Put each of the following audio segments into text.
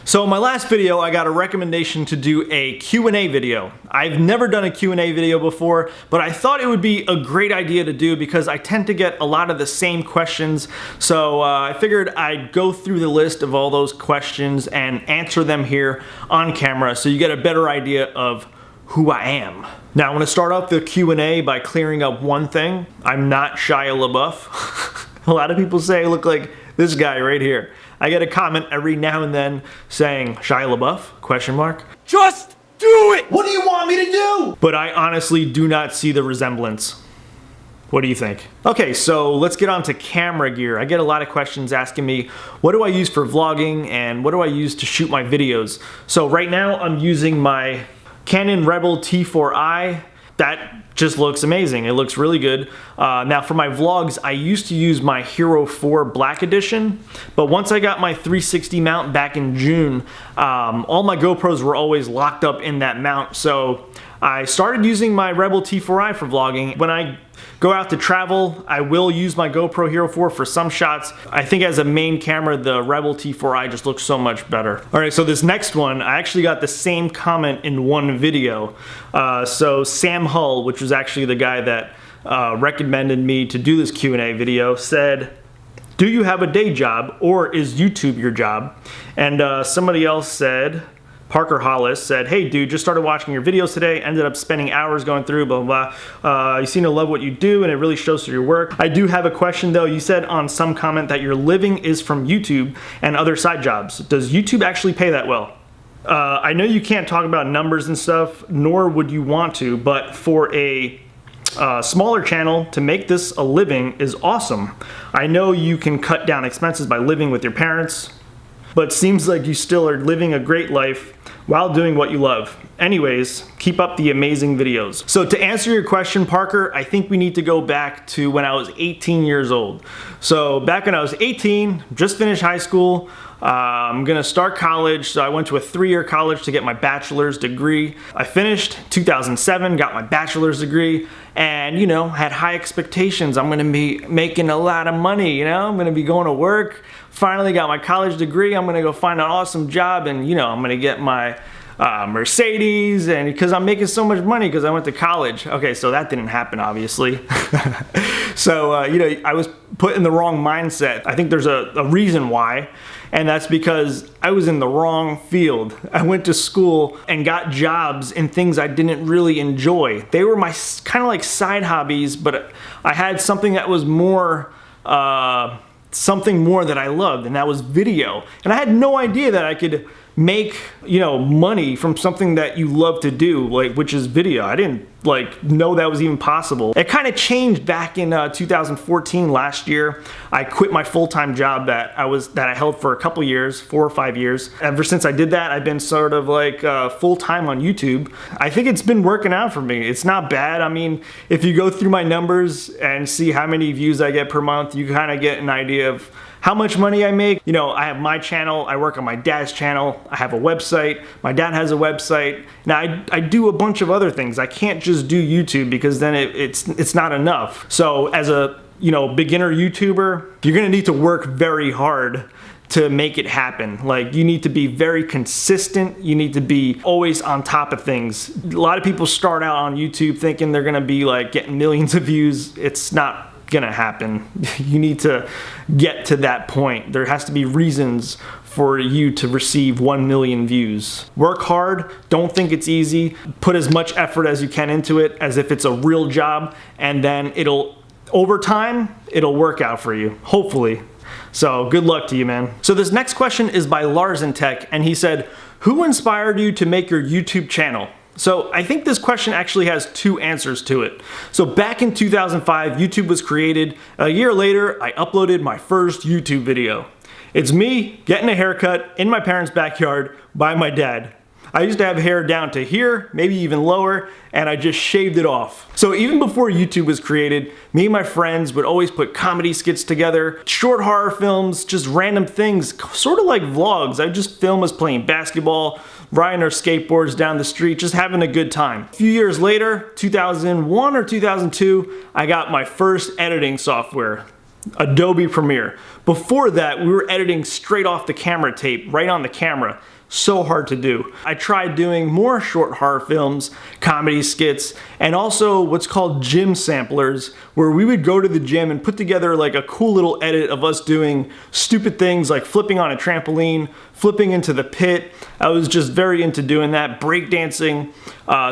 So in my last video, I got a recommendation to do a Q&A video. I've never done a Q&A video before, but I thought it would be a great idea to do because I tend to get a lot of the same questions. So I figured I'd go through the list of all those questions and answer them here on camera so you get a better idea of who I am. Now, I want to start off the Q&A by clearing up one thing. I'm not Shia LaBeouf. A lot of people say I look like this guy right here. I get a comment every now and then saying, Shia LaBeouf, question mark. Just do it! What do you want me to do? But I honestly do not see the resemblance. What do you think? Okay, so let's get on to camera gear. I get a lot of questions asking me, what do I use for vlogging and what do I use to shoot my videos? So right now I'm using my Canon Rebel T4i. That just looks amazing. It looks really good. Now for my vlogs, I used to use my Hero 4 Black Edition, but once I got my 360 mount back in June, all my GoPros were always locked up in that mount, so I started using my Rebel T4i for vlogging. When I go out to travel, I will use my GoPro Hero 4 for some shots. I think as a main camera, the Rebel T4i just looks so much better. All right, so this next one, I actually got the same comment in one video. So Sam Hull, which was actually the guy that recommended me to do this Q&A video, said, do you have a day job or is YouTube your job? And somebody else said, Parker Hollis said, hey dude, just started watching your videos today, ended up spending hours going through, blah, blah, blah. You seem to love what you do and it really shows through your work. I do have a question though. You said on some comment that your living is from YouTube and other side jobs. Does YouTube actually pay that well? I know you can't talk about numbers and stuff, nor would you want to, but for a smaller channel to make this a living is awesome. I know you can cut down expenses by living with your parents, but seems like you still are living a great life while doing what you love. Anyways, keep up the amazing videos. So to answer your question, Parker, I think we need to go back to when I was 18 years old. So back when I was 18, just finished high school, I'm gonna start college. So I went to a 3-year college to get my bachelor's degree. I finished 2007, got my bachelor's degree, and you know, had high expectations. I'm gonna be making a lot of money, you know? I'm gonna be going to work. Finally got my college degree. I'm gonna go find an awesome job and you know, I'm gonna get my Mercedes, and because I'm making so much money because I went to college. Okay, so that didn't happen, obviously. So, you know, I was put in the wrong mindset. I think there's a reason why, and that's because I was in the wrong field. I went to school and got jobs in things I didn't really enjoy. They were my kind of like side hobbies, but I had something that was more, something more that I loved, and that was video. And I had no idea that I could make, you know, money from something that you love to do, like, which is video. I didn't like know that was even possible. It kind of changed back in 2014, last year. I quit my full-time job that I held for a couple years, 4 or 5 years. Ever since I did that, I've been sort of like full-time on YouTube. I think it's been working out for me. It's not bad. I mean, if you go through my numbers and see how many views I get per month, you kind of get an idea of how much money I make. You know, I have my channel, I work on my dad's channel, I have a website, my dad has a website. Now I do a bunch of other things. I can't just do YouTube because then it's not enough. So as a, you know, beginner YouTuber, you're gonna need to work very hard to make it happen. Like, you need to be very consistent. You need to be always on top of things. A lot of people start out on YouTube thinking they're gonna be like getting millions of views. It's not gonna happen. You need to get to that point. There has to be reasons for you to receive 1 million views. Work hard, don't think it's easy. Put as much effort as you can into it as if it's a real job, and then over time, it'll work out for you, hopefully. So good luck to you, man. So this next question is by Larsen Tech, and he said, who inspired you to make your YouTube channel? So I think this question actually has 2 answers to it. So back in 2005, YouTube was created. A year later, I uploaded my first YouTube video. It's me getting a haircut in my parents' backyard by my dad. I used to have hair down to here, maybe even lower, and I just shaved it off. So even before YouTube was created, me and my friends would always put comedy skits together, short horror films, just random things, sort of like vlogs. I'd just film us playing basketball, riding our skateboards down the street, just having a good time. A few years later, 2001 or 2002, I got my first editing software, Adobe Premiere. Before that, we were editing straight off the camera tape, right on the camera. so hard to do. I tried doing more short horror films, comedy skits, and also what's called gym samplers, where we would go to the gym and put together like a cool little edit of us doing stupid things like flipping on a trampoline, flipping into the pit. I was just very into doing that, breakdancing.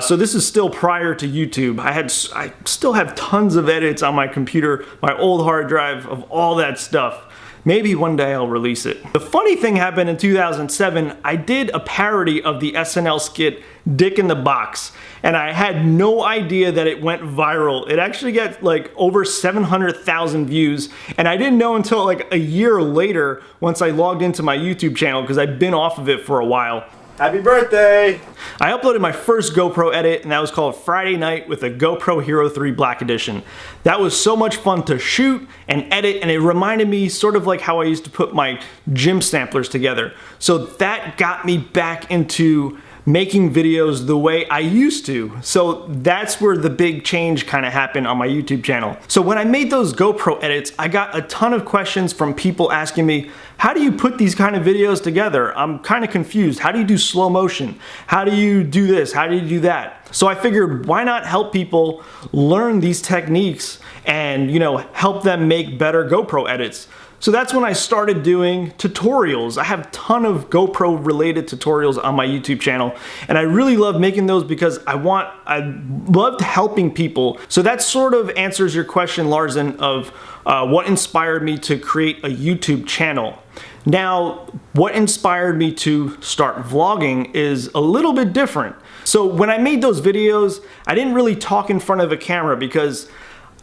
So this is still prior to YouTube. I still have tons of edits on my computer, my old hard drive of all that stuff. Maybe one day I'll release it. The funny thing happened in 2007, I did a parody of the SNL skit Dick in the Box, and I had no idea that it went viral. It actually got like over 700,000 views, and I didn't know until like a year later once I logged into my YouTube channel because I'd been off of it for a while. Happy birthday! I uploaded my first GoPro edit, and that was called Friday Night with a GoPro Hero 3 Black Edition. That was so much fun to shoot and edit, and it reminded me sort of like how I used to put my gym samplers together. So that got me back into making videos the way I used to. So that's where the big change kind of happened on my YouTube channel. So when I made those GoPro edits, I got a ton of questions from people asking me, how do you put these kind of videos together? I'm kind of confused. How do you do slow motion? How do you do this? How do you do that? So I figured, why not help people learn these techniques and, you know, help them make better GoPro edits? So that's when I started doing tutorials. I have a ton of GoPro related tutorials on my YouTube channel, and I really love making those because I loved helping people. So that sort of answers your question, Larson, of what inspired me to create a YouTube channel. Now, what inspired me to start vlogging is a little bit different. So when I made those videos, I didn't really talk in front of a camera because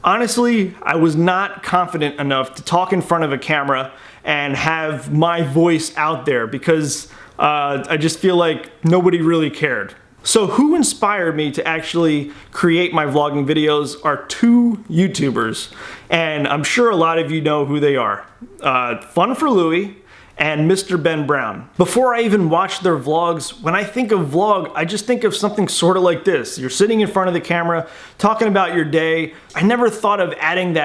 honestly, I was not confident enough to talk in front of a camera and have my voice out there because I just feel like nobody really cared. So who inspired me to actually create my vlogging videos are two YouTubers, and I'm sure a lot of you know who they are. Fun for Louie and Mr. Ben Brown. Before I even watch their vlogs, when I think of vlog, I just think of something sort of like this. You're sitting in front of the camera, talking about your day. I never thought of adding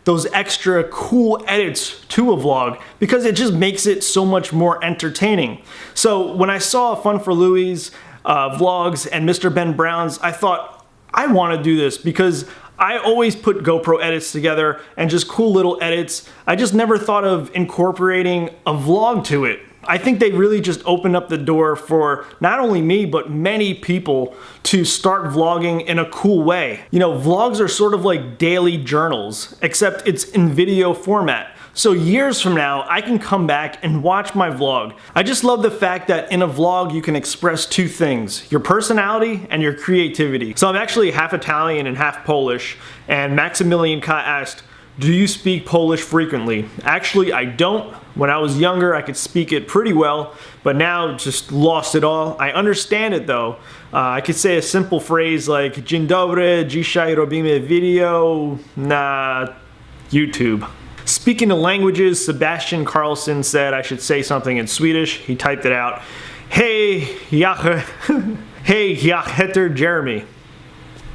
those extra cool edits to a vlog because it just makes it so much more entertaining. So when I saw Fun for Louie's vlogs and Mr. Ben Brown's, I thought, I want to do this because I always put GoPro edits together and just cool little edits. I just never thought of incorporating a vlog to it. I think they really just opened up the door for not only me, but many people to start vlogging in a cool way. You know, vlogs are sort of like daily journals, except it's in video format. So years from now, I can come back and watch my vlog. I just love the fact that in a vlog, you can express two things, your personality and your creativity. So I'm actually half Italian and half Polish, and Maximilian Ka asked, do you speak Polish frequently? Actually, I don't. When I was younger, I could speak it pretty well, but now just lost it all. I understand it though. I could say a simple phrase like, Dzień dobry, dzisiaj robimy video na YouTube. Speaking of languages, Sebastian Carlson said I should say something in Swedish. He typed it out. Hey, jag heter Jeremy.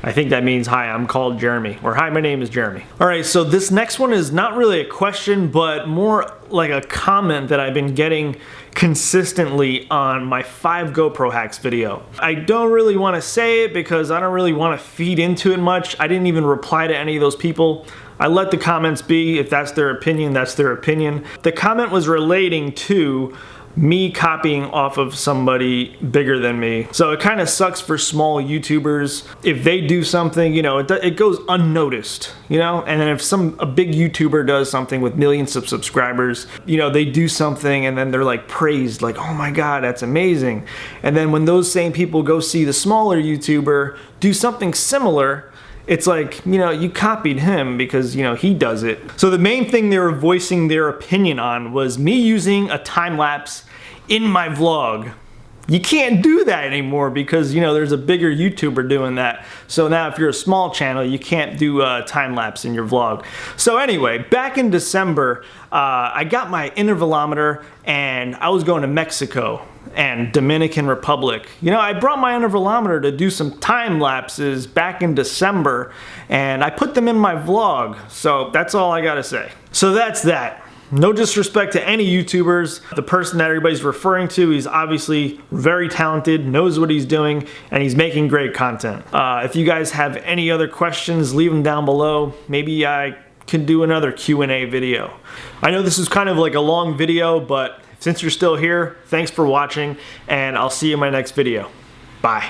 I think that means, hi, I'm called Jeremy, or hi, my name is Jeremy. All right, so this next one is not really a question, but more like a comment that I've been getting consistently on my 5 GoPro hacks video. I don't really want to say it because I don't really want to feed into it much. I didn't even reply to any of those people. I let the comments be. If that's their opinion, that's their opinion. The comment was relating to me copying off of somebody bigger than me. So it kind of sucks for small YouTubers. If they do something, you know, it goes unnoticed, you know? And then if a big YouTuber does something with millions of subscribers, you know, they do something and then they're like praised, like, oh my God, that's amazing. And then when those same people go see the smaller YouTuber do something similar, it's like, you know, you copied him because, you know, he does it. So the main thing they were voicing their opinion on was me using a time lapse in my vlog. You can't do that anymore because, you know, there's a bigger YouTuber doing that. So now if you're a small channel, you can't do a time lapse in your vlog. So anyway, back in December, I got my intervalometer and I was going to Mexico and Dominican Republic. You know, I brought my intervalometer to do some time lapses back in December and I put them in my vlog. So that's all I gotta say. So that's that. No disrespect to any YouTubers. The person that everybody's referring to, he's obviously very talented, knows what he's doing, and he's making great content. If you guys have any other questions, leave them down below. Maybe I can do another Q&A video. I know this is kind of like a long video, but since you're still here, thanks for watching, and I'll see you in my next video. Bye.